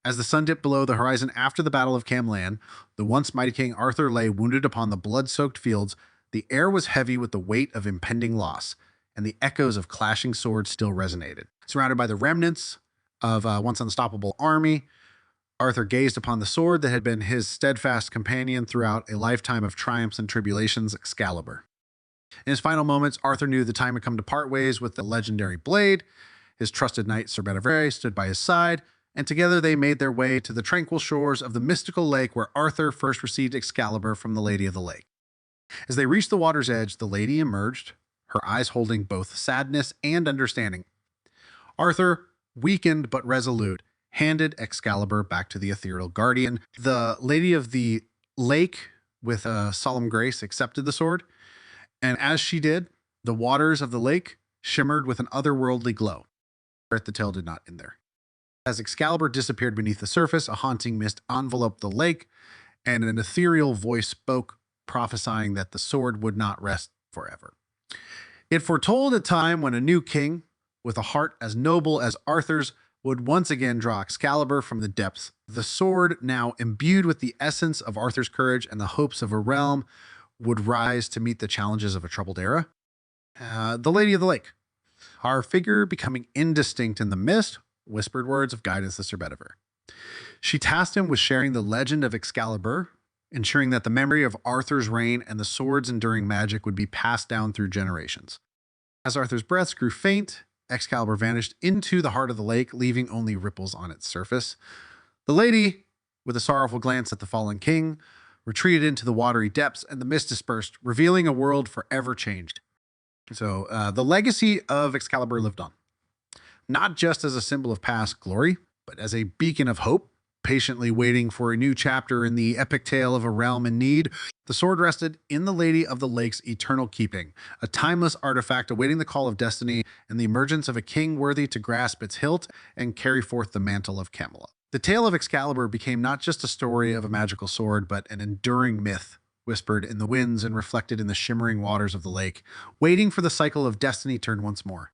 As the sun dipped below the horizon after the Battle of Camlan, the once mighty King Arthur lay wounded upon the blood-soaked fields. The air was heavy with the weight of impending loss, and the echoes of clashing swords still resonated. Surrounded by the remnants of a once unstoppable army, Arthur gazed upon the sword that had been his steadfast companion throughout a lifetime of triumphs and tribulations, Excalibur. In his final moments, Arthur knew the time had come to part ways with the legendary blade. His trusted knight, Sir Bedivere, stood by his side, and together they made their way to the tranquil shores of the mystical lake where Arthur first received Excalibur from the Lady of the Lake. As they reached the water's edge, the lady emerged, her eyes holding both sadness and understanding. Arthur, weakened but resolute, handed Excalibur back to the ethereal guardian. The Lady of the Lake, with a solemn grace, accepted the sword, and as she did, the waters of the lake shimmered with an otherworldly glow. The tale did not end there. As Excalibur disappeared beneath the surface, a haunting mist enveloped the lake, and an ethereal voice spoke, prophesying that the sword would not rest forever. It foretold a time when a new king, with a heart as noble as Arthur's, would once again draw Excalibur from the depths. The sword, now imbued with the essence of Arthur's courage and the hopes of a realm, would rise to meet the challenges of a troubled era. The Lady of the Lake, our figure becoming indistinct in the mist, whispered words of guidance to Sir Bedivere. She tasked him with sharing the legend of Excalibur, ensuring that the memory of Arthur's reign and the sword's enduring magic would be passed down through generations. As Arthur's breaths grew faint, Excalibur vanished into the heart of the lake, leaving only ripples on its surface. The lady, with a sorrowful glance at the fallen king, retreated into the watery depths, and the mist dispersed, revealing a world forever changed. So the legacy of Excalibur lived on, not just as a symbol of past glory, but as a beacon of hope, patiently waiting for a new chapter in the epic tale of a realm in need. The sword rested in the Lady of the Lake's eternal keeping, a timeless artifact awaiting the call of destiny and the emergence of a king worthy to grasp its hilt and carry forth the mantle of Camelot. The tale of Excalibur became not just a story of a magical sword, but an enduring myth, whispered in the winds and reflected in the shimmering waters of the lake, waiting for the cycle of destiny turn once more.